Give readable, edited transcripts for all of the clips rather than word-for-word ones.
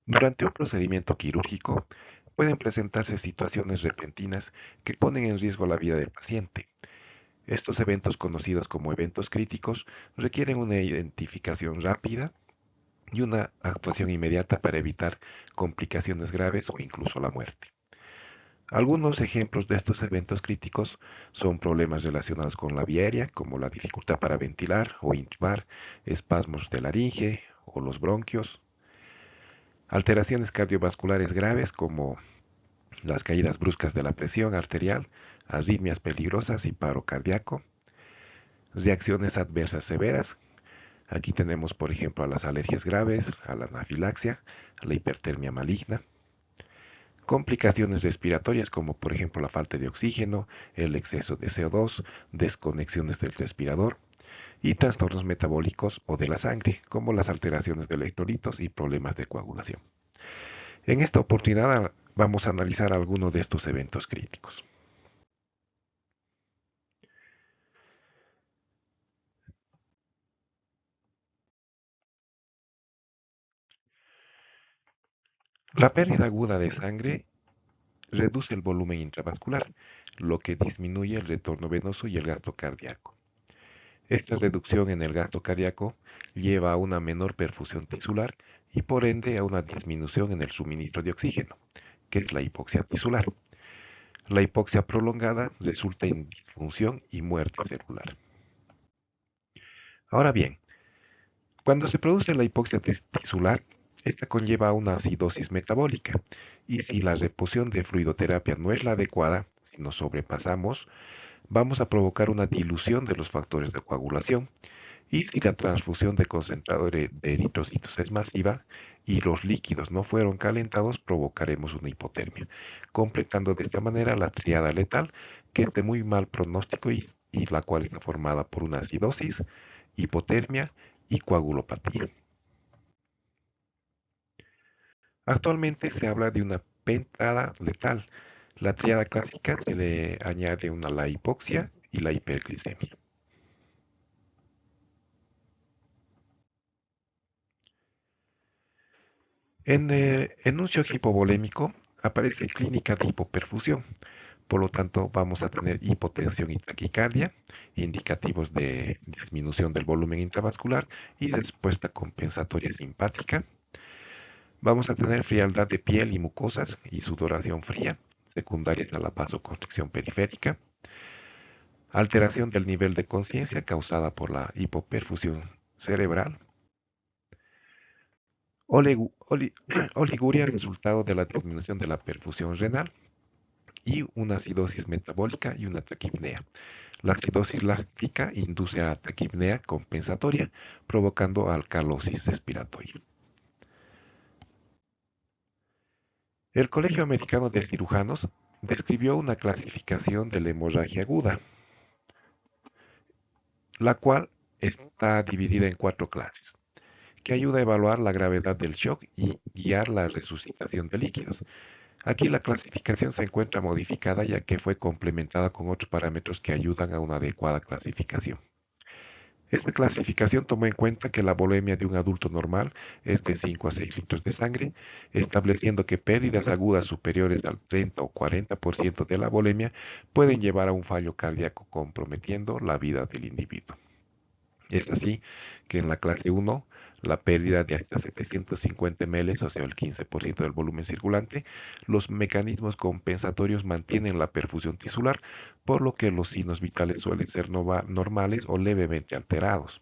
Durante un procedimiento quirúrgico pueden presentarse situaciones repentinas que ponen en riesgo la vida del paciente. Estos eventos, conocidos como eventos críticos, requieren una identificación rápida y una actuación inmediata para evitar complicaciones graves o incluso la muerte. Algunos ejemplos de estos eventos críticos son problemas relacionados con la vía aérea, como la dificultad para ventilar o intubar, espasmos de laringe o los bronquios, alteraciones cardiovasculares graves como las caídas bruscas de la presión arterial, arritmias peligrosas y paro cardíaco, reacciones adversas severas. Aquí tenemos, por ejemplo, a las alergias graves, a la anafilaxia, a la hipertermia maligna, complicaciones respiratorias como por ejemplo la falta de oxígeno, el exceso de CO2, desconexiones del respirador y trastornos metabólicos o de la sangre como las alteraciones de electrolitos y problemas de coagulación. En esta oportunidad vamos a analizar algunos de estos eventos críticos. La pérdida aguda de sangre reduce el volumen intravascular, lo que disminuye el retorno venoso y el gasto cardíaco. Esta reducción en el gasto cardíaco lleva a una menor perfusión tisular y por ende a una disminución en el suministro de oxígeno, que es la hipoxia tisular. La hipoxia prolongada resulta en disfunción y muerte celular. Ahora bien, cuando se produce la hipoxia tisular, esta conlleva una acidosis metabólica y si la reposición de fluidoterapia no es la adecuada, si nos sobrepasamos, vamos a provocar una dilución de los factores de coagulación. Y si la transfusión de concentrado de eritrocitos es masiva y los líquidos no fueron calentados, provocaremos una hipotermia, completando de esta manera la triada letal, que es de muy mal pronóstico y la cual está formada por una acidosis, hipotermia y coagulopatía. Actualmente se habla de una pentada letal. La triada clásica se le añade la hipoxia y la hiperglicemia. En un shock hipovolémico aparece clínica de hipoperfusión. Por lo tanto, vamos a tener hipotensión y taquicardia, indicativos de disminución del volumen intravascular y respuesta compensatoria simpática. Vamos a tener frialdad de piel y mucosas y sudoración fría, secundarias a la vasoconstricción periférica. Alteración del nivel de conciencia causada por la hipoperfusión cerebral. Oliguria, resultado de la disminución de la perfusión renal y una acidosis metabólica y una taquipnea. La acidosis láctica induce a taquipnea compensatoria, provocando alcalosis respiratoria. El Colegio Americano de Cirujanos describió una clasificación de la hemorragia aguda, la cual está dividida en 4 clases, que ayuda a evaluar la gravedad del shock y guiar la resucitación de líquidos. Aquí la clasificación se encuentra modificada ya que fue complementada con otros parámetros que ayudan a una adecuada clasificación. Esta clasificación tomó en cuenta que la volemia de un adulto normal es de 5 a 6 litros de sangre, estableciendo que pérdidas agudas superiores al 30 o 40% de la volemia pueden llevar a un fallo cardíaco comprometiendo la vida del individuo. Es así que en la clase 1, la pérdida de hasta 750 ml, o sea, el 15% del volumen circulante, los mecanismos compensatorios mantienen la perfusión tisular, por lo que los signos vitales suelen ser normales o levemente alterados.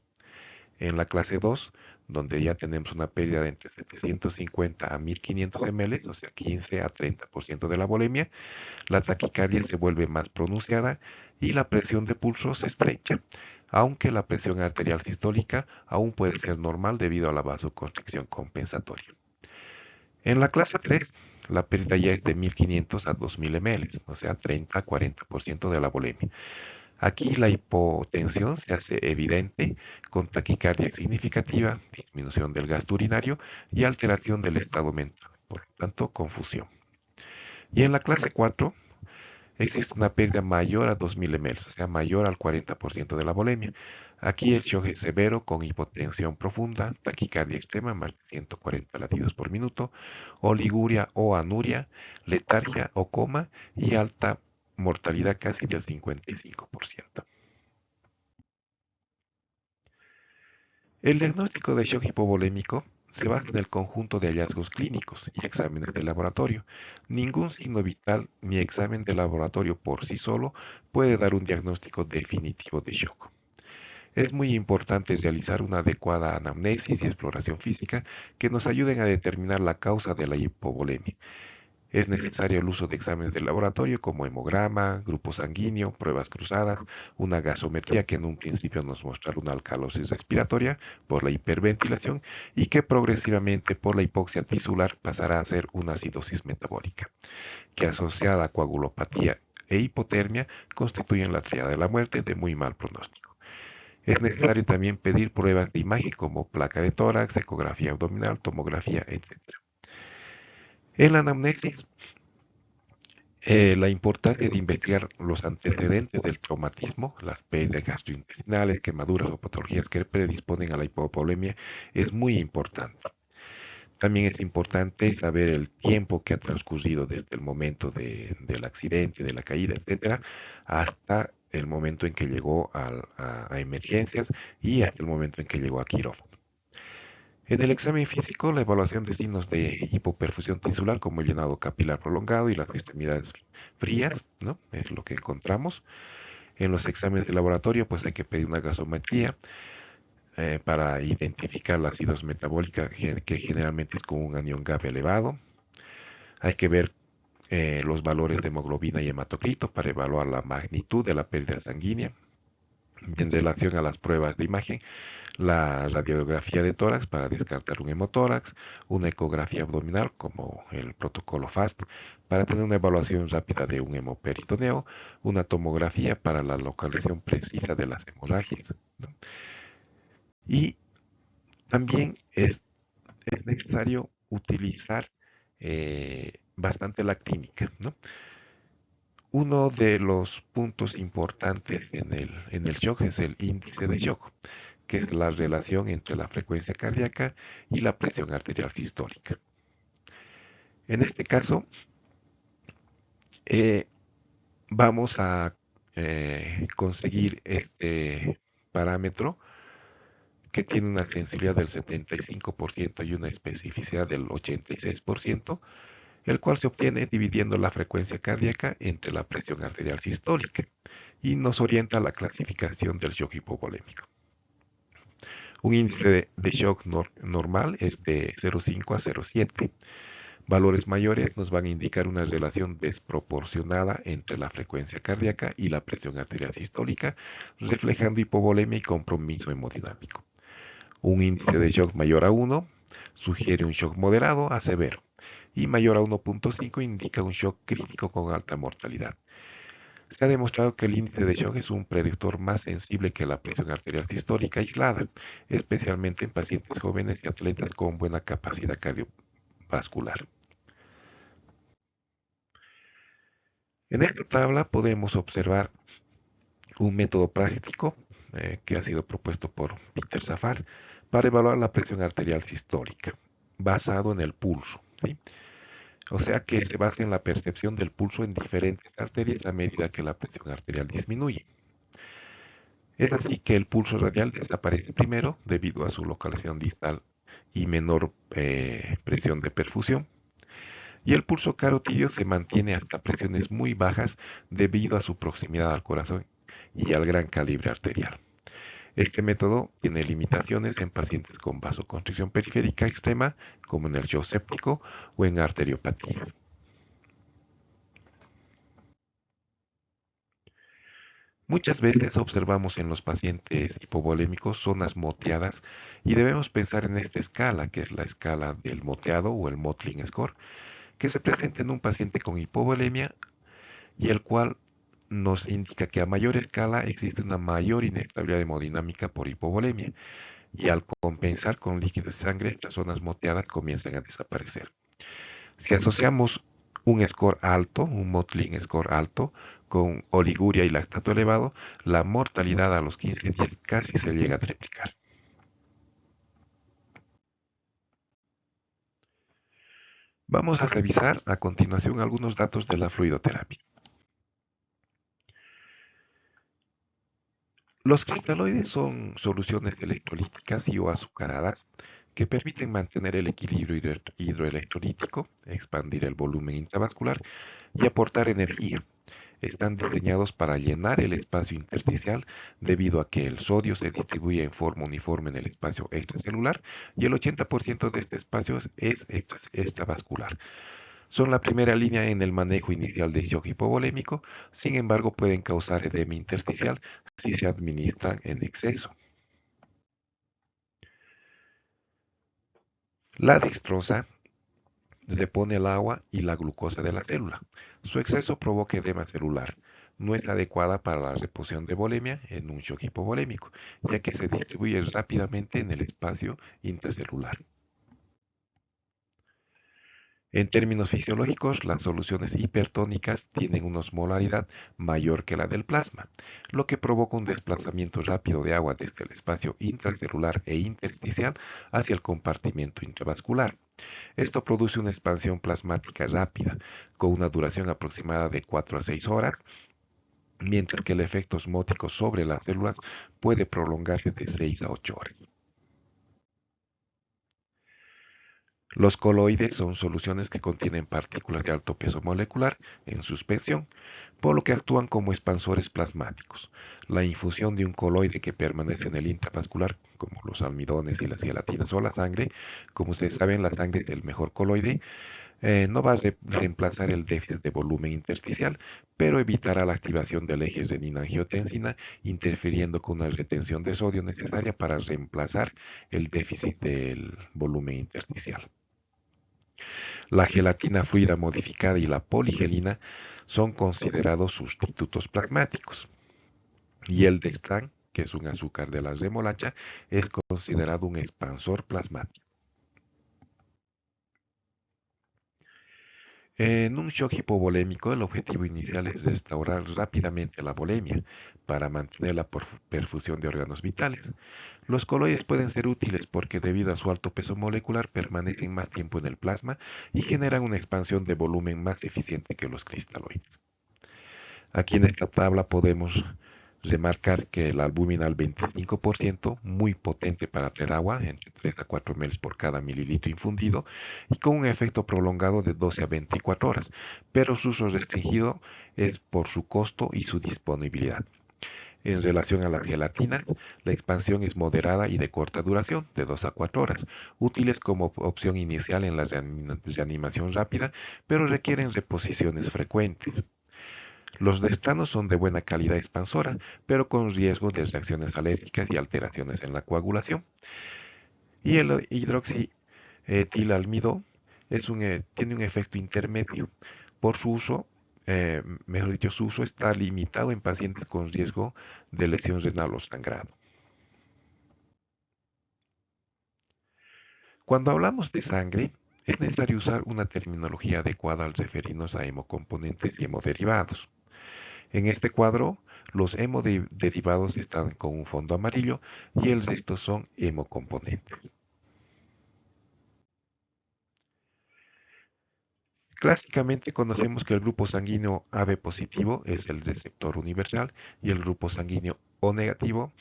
En la clase 2, donde ya tenemos una pérdida de entre 750 a 1500 ml, o sea, 15 a 30% de la volemia, la taquicardia se vuelve más pronunciada y la presión de pulso se estrecha, aunque la presión arterial sistólica aún puede ser normal debido a la vasoconstricción compensatoria. En la clase 3, la pérdida ya es de 1500 a 2000 ml, o sea, 30 a 40% de la volemia. Aquí la hipotensión se hace evidente con taquicardia significativa, disminución del gasto urinario y alteración del estado mental, por lo tanto, confusión. Y en la clase 4, existe una pérdida mayor a 2000 ml, o sea, mayor al 40% de la volemia. Aquí el shock es severo con hipotensión profunda, taquicardia extrema, más de 140 latidos por minuto, oliguria o anuria, letargia o coma y alta mortalidad casi del 55%. El diagnóstico de shock hipovolémico se basa en el conjunto de hallazgos clínicos y exámenes de laboratorio. Ningún signo vital ni examen de laboratorio por sí solo puede dar un diagnóstico definitivo de shock. Es muy importante realizar una adecuada anamnesis y exploración física que nos ayuden a determinar la causa de la hipovolemia. Es necesario el uso de exámenes de laboratorio como hemograma, grupo sanguíneo, pruebas cruzadas, una gasometría que en un principio nos mostrará una alcalosis respiratoria por la hiperventilación y que progresivamente por la hipoxia tisular pasará a ser una acidosis metabólica, que asociada a coagulopatía e hipotermia constituyen la triada de la muerte de muy mal pronóstico. Es necesario también pedir pruebas de imagen como placa de tórax, ecografía abdominal, tomografía, etc. En la anamnesis, la importancia de investigar los antecedentes del traumatismo, las pérdidas gastrointestinales, quemaduras o patologías que predisponen a la hipovolemia es muy importante. También es importante saber el tiempo que ha transcurrido desde el momento del accidente, de la caída, etcétera, hasta el momento en que llegó a emergencias y hasta el momento en que llegó a quirófano. En el examen físico, la evaluación de signos de hipoperfusión tisular como el llenado capilar prolongado y las extremidades frías, ¿no? Es lo que encontramos. En los exámenes de laboratorio, pues hay que pedir una gasometría para identificar la acidosis metabólica que generalmente es con un anión GAP elevado. Hay que ver los valores de hemoglobina y hematocrito para evaluar la magnitud de la pérdida sanguínea. En relación a las pruebas de imagen, la radiografía de tórax para descartar un hemotórax, una ecografía abdominal como el protocolo FAST para tener una evaluación rápida de un hemoperitoneo, una tomografía para la localización precisa de las hemorragias, ¿no? Y también es necesario utilizar bastante la clínica, ¿no? Uno de los puntos importantes en el shock es el índice de shock, que es la relación entre la frecuencia cardíaca y la presión arterial sistólica. En este caso, eh, vamos a conseguir este parámetro que tiene una sensibilidad del 75% y una especificidad del 86%, el cual se obtiene dividiendo la frecuencia cardíaca entre la presión arterial sistólica y nos orienta a la clasificación del shock hipovolémico. Un índice de shock normal es de 0,5 a 0,7. Valores mayores nos van a indicar una relación desproporcionada entre la frecuencia cardíaca y la presión arterial sistólica, reflejando hipovolemia y compromiso hemodinámico. Un índice de shock mayor a 1 sugiere un shock moderado a severo y mayor a 1,5 indica un shock crítico con alta mortalidad. Se ha demostrado que el índice de shock es un predictor más sensible que la presión arterial sistólica aislada, especialmente en pacientes jóvenes y atletas con buena capacidad cardiovascular. En esta tabla podemos observar un método práctico que ha sido propuesto por Peter Safar para evaluar la presión arterial sistólica, basado en el pulso, ¿sí? O sea que se basa en la percepción del pulso en diferentes arterias a medida que la presión arterial disminuye. Es así que el pulso radial desaparece primero debido a su localización distal y menor presión de perfusión. Y el pulso carotidio se mantiene hasta presiones muy bajas debido a su proximidad al corazón y al gran calibre arterial. Este método tiene limitaciones en pacientes con vasoconstricción periférica extrema, como en el shock séptico o en arteriopatías. Muchas veces observamos en los pacientes hipovolémicos zonas moteadas y debemos pensar en esta escala, que es la escala del moteado o el Mottling Score, que se presenta en un paciente con hipovolemia y el cual nos indica que a mayor escala existe una mayor inestabilidad hemodinámica por hipovolemia y al compensar con líquidos de sangre, las zonas moteadas comienzan a desaparecer. Si asociamos un score alto, un Motley score alto, con oliguria y lactato elevado, la mortalidad a los 15 días casi se llega a triplicar. Vamos a revisar a continuación algunos datos de la fluidoterapia. Los cristaloides son soluciones electrolíticas y o azucaradas que permiten mantener el equilibrio hidroelectrolítico, expandir el volumen intravascular y aportar energía. Están diseñados para llenar el espacio intersticial debido a que el sodio se distribuye en forma uniforme en el espacio extracelular y el 80% de este espacio es extravascular. Son la primera línea en el manejo inicial de shock hipovolémico, sin embargo pueden causar edema intersticial si se administran en exceso. La dextrosa repone el agua y la glucosa de la célula. Su exceso provoca edema celular. No es adecuada para la reposición de volemia en un shock hipovolémico, ya que se distribuye rápidamente en el espacio intracelular. En términos fisiológicos, las soluciones hipertónicas tienen una osmolaridad mayor que la del plasma, lo que provoca un desplazamiento rápido de agua desde el espacio intracelular e intersticial hacia el compartimento intravascular. Esto produce una expansión plasmática rápida, con una duración aproximada de 4 a 6 horas, mientras que el efecto osmótico sobre las células puede prolongarse de 6 a 8 horas. Los coloides son soluciones que contienen partículas de alto peso molecular en suspensión, por lo que actúan como expansores plasmáticos. La infusión de un coloide que permanece en el intravascular, como los almidones y las gelatinas o la sangre, como ustedes saben, la sangre es el mejor coloide, no va a reemplazar el déficit de volumen intersticial, pero evitará la activación del eje renina-angiotensina, interfiriendo con una retención de sodio necesaria para reemplazar el déficit del volumen intersticial. La gelatina fluida modificada y la poligelina son considerados sustitutos plasmáticos. Y el dextrán, que es un azúcar de la remolacha, es considerado un expansor plasmático. En un shock hipovolémico, el objetivo inicial es restaurar rápidamente la volemia para mantener la perfusión de órganos vitales. Los coloides pueden ser útiles porque debido a su alto peso molecular permanecen más tiempo en el plasma y generan una expansión de volumen más eficiente que los cristaloides. Aquí en esta tabla podemos remarcar que el albúmina al 25%, muy potente para traer agua, entre 3 a 4 ml por cada mililitro infundido, y con un efecto prolongado de 12 a 24 horas, pero su uso restringido es por su costo y su disponibilidad. En relación a la gelatina, la expansión es moderada y de corta duración, de 2 a 4 horas, útiles como opción inicial en la reanimación rápida, pero requieren reposiciones frecuentes. Los dextranos son de buena calidad expansora, pero con riesgo de reacciones alérgicas y alteraciones en la coagulación. Y el hidroxietilalmido tiene un efecto intermedio. Por su uso, mejor dicho, su uso está limitado en pacientes con riesgo de lesión renal o sangrado. Cuando hablamos de sangre, es necesario usar una terminología adecuada al referirnos a hemocomponentes y hemoderivados. En este cuadro, los hemoderivados están con un fondo amarillo y el resto son hemocomponentes. Clásicamente conocemos que el grupo sanguíneo AB positivo es el receptor universal y el grupo sanguíneo O negativo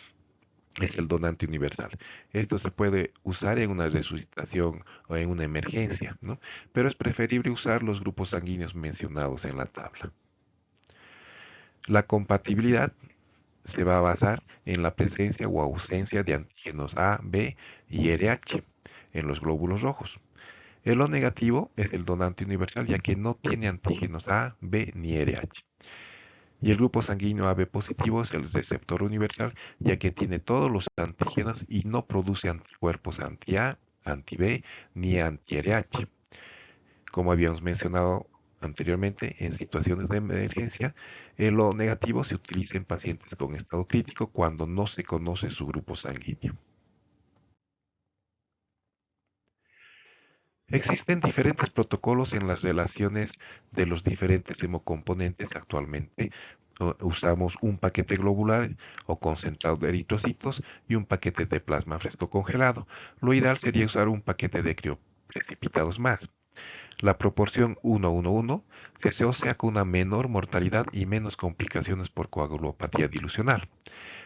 es el donante universal. Esto se puede usar en una resucitación o en una emergencia, ¿no? Pero es preferible usar los grupos sanguíneos mencionados en la tabla. La compatibilidad se va a basar en la presencia o ausencia de antígenos A, B y RH en los glóbulos rojos. El O negativo es el donante universal ya que no tiene antígenos A, B ni RH. Y el grupo sanguíneo AB positivo es el receptor universal ya que tiene todos los antígenos y no produce anticuerpos anti-A, anti-B ni anti-RH. Como habíamos mencionado anteriormente, en situaciones de emergencia, el O negativo se utiliza en pacientes con estado crítico cuando no se conoce su grupo sanguíneo. Existen diferentes protocolos en las relaciones de los diferentes hemocomponentes actualmente. Usamos un paquete globular o concentrado de eritrocitos y un paquete de plasma fresco congelado. Lo ideal sería usar un paquete de crioprecipitados más. La proporción 1:1:1 se asocia con una menor mortalidad y menos complicaciones por coagulopatía dilucional.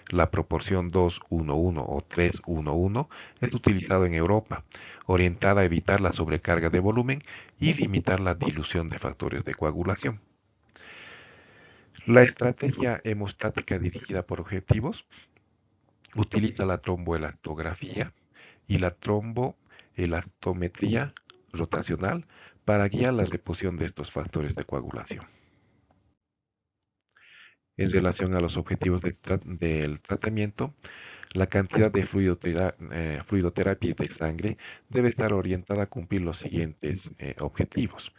La proporción 2:1:1 o 3:1:1 es utilizado en Europa, orientada a evitar la sobrecarga de volumen y limitar la dilución de factores de coagulación. La estrategia hemostática dirigida por objetivos utiliza la tromboelastografía y la tromboelactometría rotacional para guiar la reposición de estos factores de coagulación. En relación a los objetivos del tratamiento, la cantidad de fluidoterapia de sangre debe estar orientada a cumplir los siguientes objetivos.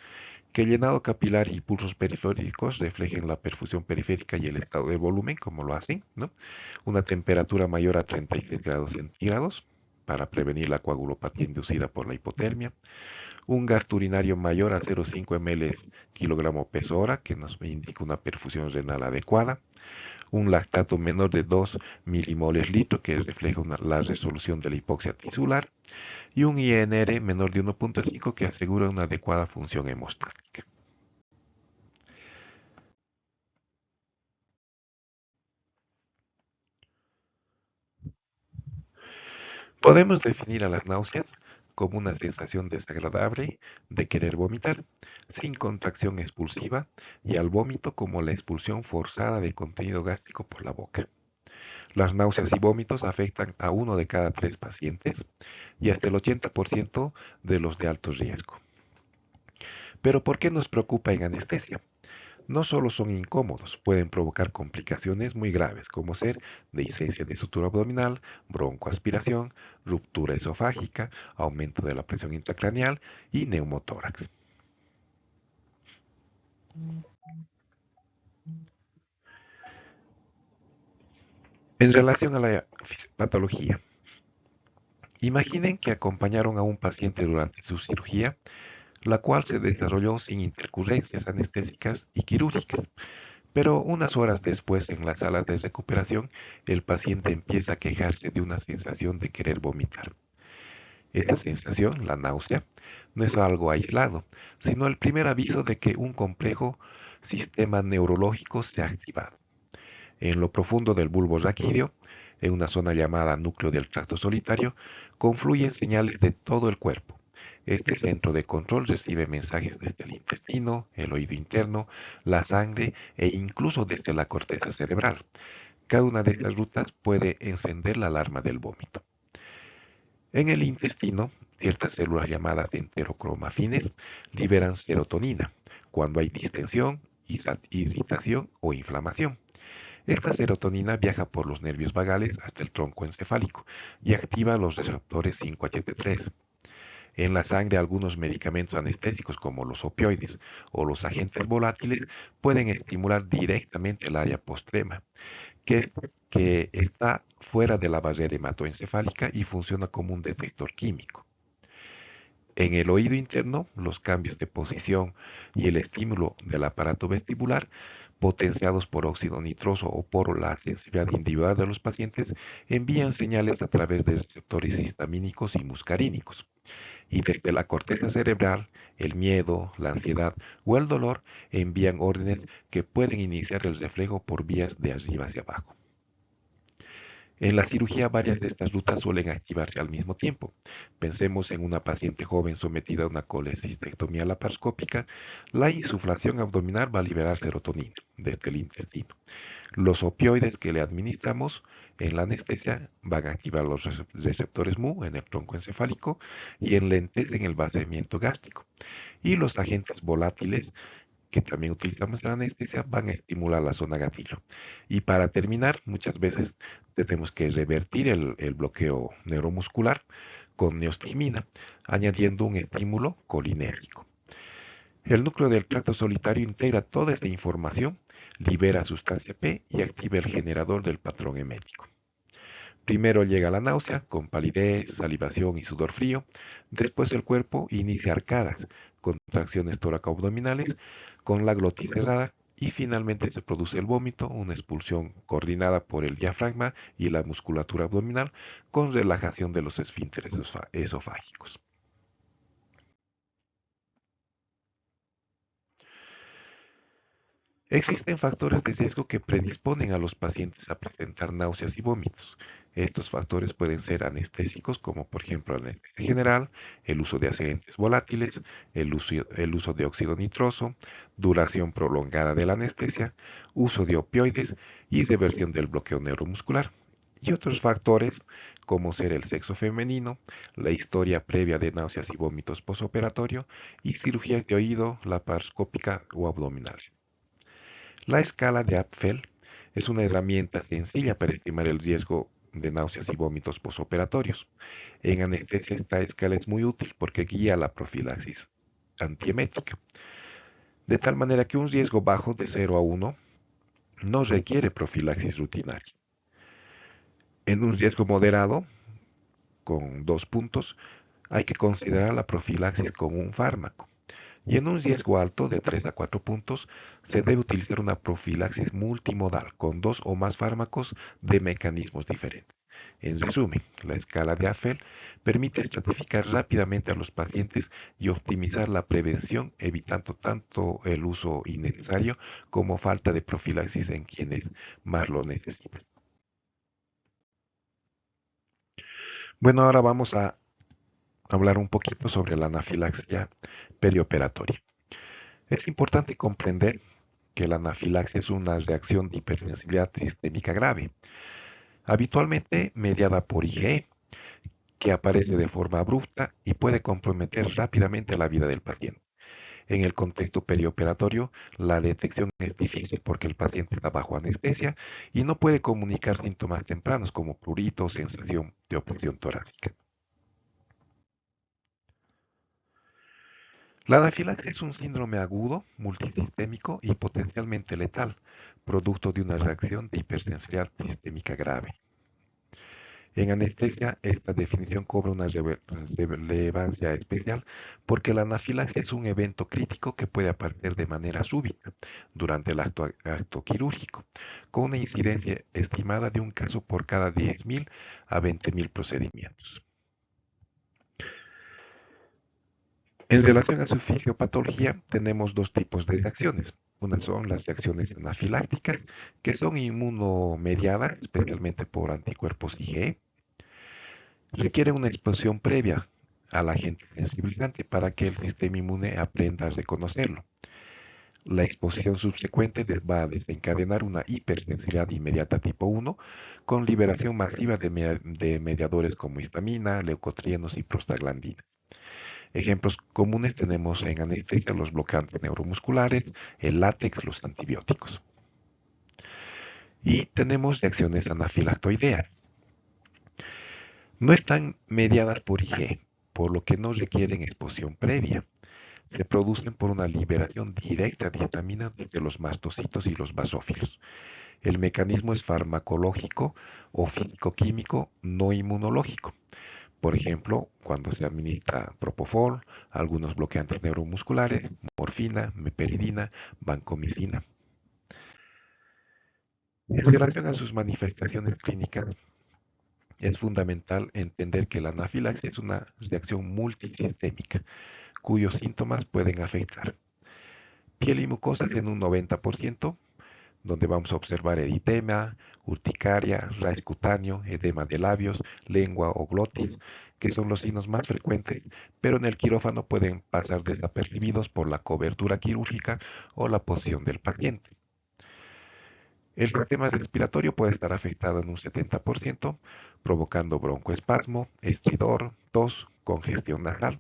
Que el llenado capilar y pulsos periféricos reflejen la perfusión periférica y el estado de volumen, como lo hacen, ¿no? Una temperatura mayor a 36 grados centígrados para prevenir la coagulopatía inducida por la hipotermia. Un gasto urinario mayor a 0,5 ml kilogramo peso hora, que nos indica una perfusión renal adecuada. Un lactato menor de 2 milimoles litro, que refleja la resolución de la hipoxia tisular. Y un INR menor de 1,5, que asegura una adecuada función hemostática. Podemos definir a las náuseas como una sensación desagradable de querer vomitar, sin contracción expulsiva, y al vómito como la expulsión forzada de contenido gástrico por la boca. Las náuseas y vómitos afectan a uno de cada tres pacientes y hasta el 80% de los de alto riesgo. Pero ¿por qué nos preocupa en anestesia? No solo son incómodos, pueden provocar complicaciones muy graves, como ser dehiscencia de sutura abdominal, broncoaspiración, ruptura esofágica, aumento de la presión intracraneal y neumotórax. En relación a la patología, imaginen que acompañaron a un paciente durante su cirugía, la cual se desarrolló sin intercurrencias anestésicas y quirúrgicas. Pero unas horas después, en la sala de recuperación, el paciente empieza a quejarse de una sensación de querer vomitar. Esa sensación, la náusea, no es algo aislado, sino el primer aviso de que un complejo sistema neurológico se ha activado. En lo profundo del bulbo raquídeo, en una zona llamada núcleo del tracto solitario, confluyen señales de todo el cuerpo. Este centro de control recibe mensajes desde el intestino, el oído interno, la sangre e incluso desde la corteza cerebral. Cada una de estas rutas puede encender la alarma del vómito. En el intestino, ciertas células llamadas enterocromafines liberan serotonina cuando hay distensión, irritación o inflamación. Esta serotonina viaja por los nervios vagales hasta el tronco encefálico y activa los receptores 5-HT3. En la sangre, algunos medicamentos anestésicos como los opioides o los agentes volátiles pueden estimular directamente el área postrema, que, que está fuera de la barrera hematoencefálica y funciona como un detector químico. En el oído interno, los cambios de posición y el estímulo del aparato vestibular, potenciados por óxido nitroso o por la sensibilidad individual de los pacientes, envían señales a través de receptores histamínicos y muscarínicos. Y desde la corteza cerebral, el miedo, la ansiedad o el dolor envían órdenes que pueden iniciar el reflejo por vías de arriba hacia abajo. En la cirugía, varias de estas rutas suelen activarse al mismo tiempo. Pensemos en una paciente joven sometida a una colecistectomía laparoscópica. La insuflación abdominal va a liberar serotonina desde el intestino. Los opioides que le administramos en la anestesia van a activar los receptores Mu en el tronco encefálico y enlentecen el vaciamiento gástrico. Y los agentes volátiles que también utilizamos en la anestesia van a estimular la zona gatillo. Y para terminar, muchas veces tenemos que revertir el bloqueo neuromuscular con neostigmina, añadiendo un estímulo colinérgico. El núcleo del tracto solitario integra toda esta información, libera sustancia P y activa el generador del patrón emético. Primero llega la náusea, con palidez, salivación y sudor frío. Después el cuerpo inicia arcadas, contracciones tóraco-abdominales, con la glotis cerrada. Y finalmente se produce el vómito, una expulsión coordinada por el diafragma y la musculatura abdominal, con relajación de los esfínteres esofágicos. Existen factores de riesgo que predisponen a los pacientes a presentar náuseas y vómitos. Estos factores pueden ser anestésicos, como por ejemplo la anestesia general, el uso de agentes volátiles, el uso de óxido nitroso, duración prolongada de la anestesia, uso de opioides y reversión del bloqueo neuromuscular. Y otros factores, como ser el sexo femenino, la historia previa de náuseas y vómitos posoperatorio y cirugías de oído, laparoscópica o abdominal. La escala de Apfel es una herramienta sencilla para estimar el riesgo de náuseas y vómitos posoperatorios. En anestesia esta escala es muy útil porque guía la profilaxis antiemética, de tal manera que un riesgo bajo de 0 a 1 no requiere profilaxis rutinaria. En un riesgo moderado, con 2 puntos, hay que considerar la profilaxis con un fármaco. Y en un riesgo alto de 3 a 4 puntos, se debe utilizar una profilaxis multimodal con dos o más fármacos de mecanismos diferentes. En resumen, la escala de Afel permite estratificar rápidamente a los pacientes y optimizar la prevención, evitando tanto el uso innecesario como falta de profilaxis en quienes más lo necesitan. Bueno, ahora vamos a hablar un poquito sobre la anafilaxia perioperatoria. Es importante comprender que la anafilaxia es una reacción de hipersensibilidad sistémica grave, habitualmente mediada por IgE, que aparece de forma abrupta y puede comprometer rápidamente la vida del paciente. En el contexto perioperatorio, la detección es difícil porque el paciente está bajo anestesia y no puede comunicar síntomas tempranos como prurito o sensación de opresión torácica. La anafilaxia es un síndrome agudo, multisistémico y potencialmente letal, producto de una reacción de hipersensibilidad sistémica grave. En anestesia, esta definición cobra una relevancia especial porque la anafilaxia es un evento crítico que puede aparecer de manera súbita durante el acto quirúrgico, con una incidencia estimada de un caso por cada 10.000 a 20.000 procedimientos. En relación a su fisiopatología, tenemos dos tipos de reacciones. Una son las reacciones anafilácticas, que son inmunomediadas, especialmente por anticuerpos IgE. Requieren una exposición previa al agente sensibilizante para que el sistema inmune aprenda a reconocerlo. La exposición subsecuente va a desencadenar una hipersensibilidad inmediata tipo 1 con liberación masiva de mediadores como histamina, leucotrienos y prostaglandina. Ejemplos comunes tenemos en anestesia los bloqueantes neuromusculares, el látex, los antibióticos. Y tenemos reacciones anafilactoideas. No están mediadas por IgE, por lo que no requieren exposición previa. Se producen por una liberación directa de histamina desde los mastocitos y los basófilos. El mecanismo es farmacológico o físico-químico, no inmunológico. Por ejemplo, cuando se administra propofol, algunos bloqueantes neuromusculares, morfina, meperidina, vancomicina. En relación a sus manifestaciones clínicas, es fundamental entender que la anafilaxia es una reacción multisistémica, cuyos síntomas pueden afectar piel y mucosas en un 90%, donde vamos a observar eritema, urticaria, rash cutáneo, edema de labios, lengua o glotis, que son los signos más frecuentes, pero en el quirófano pueden pasar desapercibidos por la cobertura quirúrgica o la posición del paciente. El sistema respiratorio puede estar afectado en un 70%, provocando broncoespasmo, estridor, tos, congestión nasal.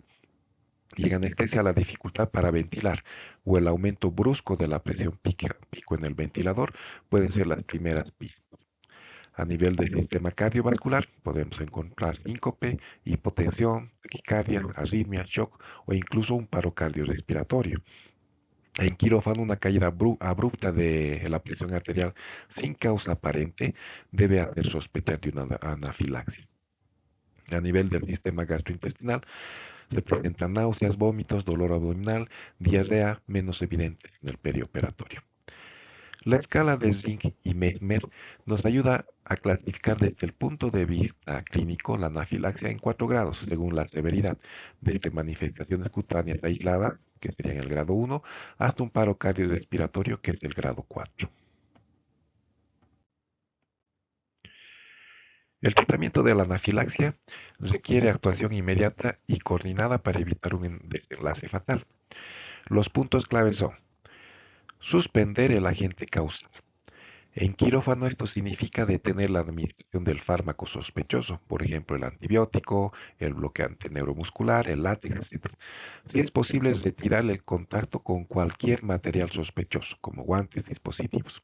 Y en anestesia la dificultad para ventilar o el aumento brusco de la presión pico en el ventilador pueden ser las primeras pistas. A nivel del sistema cardiovascular podemos encontrar síncope, hipotensión, taquicardia, arritmia, shock o incluso un paro cardiorrespiratorio. En quirófano, una caída abrupta de la presión arterial sin causa aparente debe hacer sospechar de una anafilaxia. A nivel del sistema gastrointestinal, se presentan náuseas, vómitos, dolor abdominal, diarrea menos evidente en el perioperatorio. La escala de Ring y Mesmer nos ayuda a clasificar desde el punto de vista clínico la anafilaxia en 4 grados, según la severidad, desde manifestaciones cutáneas aisladas, que sería en el grado 1, hasta un paro cardiorrespiratorio, que es el grado 4. El tratamiento de la anafilaxia requiere actuación inmediata y coordinada para evitar un desenlace fatal. Los puntos claves son: suspender el agente causal. En quirófano esto significa detener la administración del fármaco sospechoso, por ejemplo el antibiótico, el bloqueante neuromuscular, el látex, etc. Si es posible, retirar el contacto con cualquier material sospechoso, como guantes, dispositivos.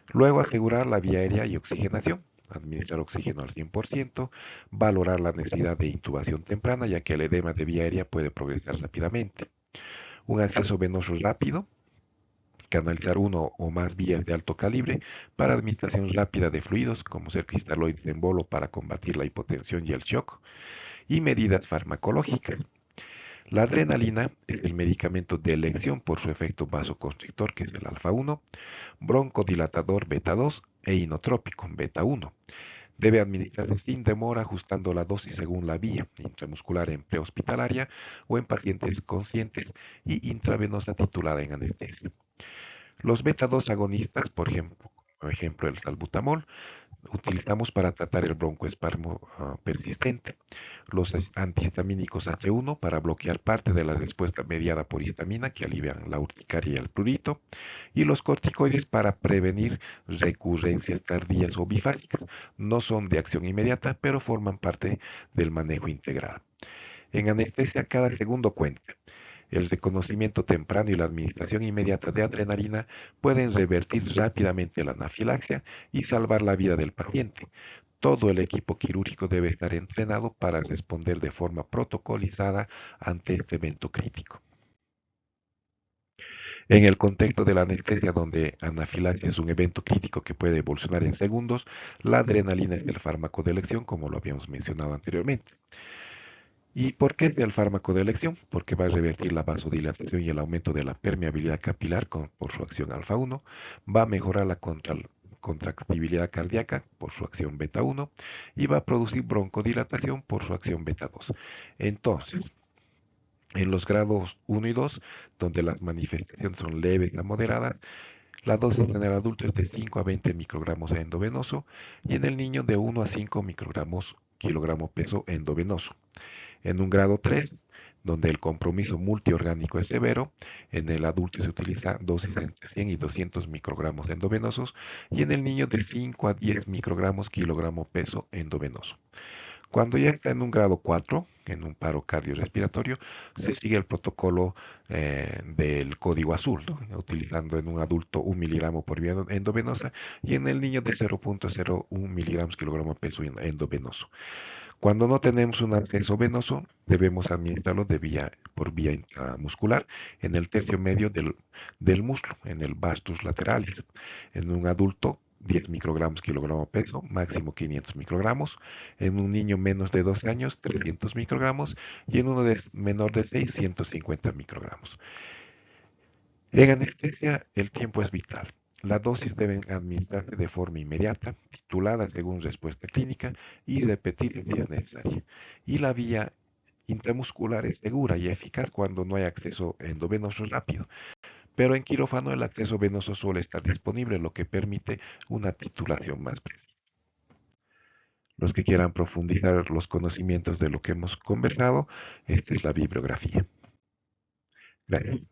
Luego asegurar la vía aérea y oxigenación. Administrar oxígeno al 100%, valorar la necesidad de intubación temprana, ya que el edema de vía aérea puede progresar rápidamente. Un acceso venoso rápido, canalizar uno o más vías de alto calibre para administración rápida de fluidos, como ser cristaloides en bolo para combatir la hipotensión y el shock, y medidas farmacológicas. La adrenalina es el medicamento de elección por su efecto vasoconstrictor, que es el alfa-1, broncodilatador beta-2 e inotrópico beta-1. Debe administrarse sin demora, ajustando la dosis según la vía intramuscular en prehospitalaria o en pacientes conscientes, y intravenosa titulada en anestesia. Los beta-2 agonistas, por ejemplo el salbutamol, utilizamos para tratar el broncoespasmo persistente. Los antihistamínicos H1 para bloquear parte de la respuesta mediada por histamina, que alivian la urticaria y el prurito. Y los corticoides para prevenir recurrencias tardías o bifásicas. No son de acción inmediata, pero forman parte del manejo integral. En anestesia, cada segundo cuenta. El reconocimiento temprano y la administración inmediata de adrenalina pueden revertir rápidamente la anafilaxia y salvar la vida del paciente. Todo el equipo quirúrgico debe estar entrenado para responder de forma protocolizada ante este evento crítico. En el contexto de la anestesia, donde anafilaxia es un evento crítico que puede evolucionar en segundos, la adrenalina es el fármaco de elección, como lo habíamos mencionado anteriormente. ¿Y por qué es el fármaco de elección? Porque va a revertir la vasodilatación y el aumento de la permeabilidad capilar por su acción alfa-1, va a mejorar la contractibilidad cardíaca por su acción beta-1 y va a producir broncodilatación por su acción beta-2. Entonces, en los grados 1 y 2, donde las manifestaciones son leves a moderadas, la dosis en el adulto es de 5 a 20 microgramos endovenoso y en el niño de 1 a 5 microgramos kilogramo peso endovenoso. En un grado 3, donde el compromiso multiorgánico es severo, en el adulto se utiliza dosis entre 100 y 200 microgramos endovenosos y en el niño de 5 a 10 microgramos kilogramo peso endovenoso. Cuando ya está en un grado 4, en un paro cardiorrespiratorio, se sigue el protocolo del código azul, ¿no? Utilizando en un adulto 1 miligramo por vía endovenosa y en el niño de 0.01 miligramos kilogramo peso endovenoso. Cuando no tenemos un acceso venoso, debemos administrarlo por vía intramuscular en el tercio medio del muslo, en el vastus lateralis. En un adulto, 10 microgramos kilogramo peso, máximo 500 microgramos. En un niño menos de 12 años, 300 microgramos. Y en uno menor de 6, 150 microgramos. En anestesia, el tiempo es vital. La dosis deben administrarse de forma inmediata, titulada según respuesta clínica y repetir si es necesario. Y la vía intramuscular es segura y eficaz cuando no hay acceso endovenoso rápido. Pero en quirófano el acceso venoso suele estar disponible, lo que permite una titulación más precisa. Los que quieran profundizar los conocimientos de lo que hemos conversado, esta es la bibliografía. Gracias.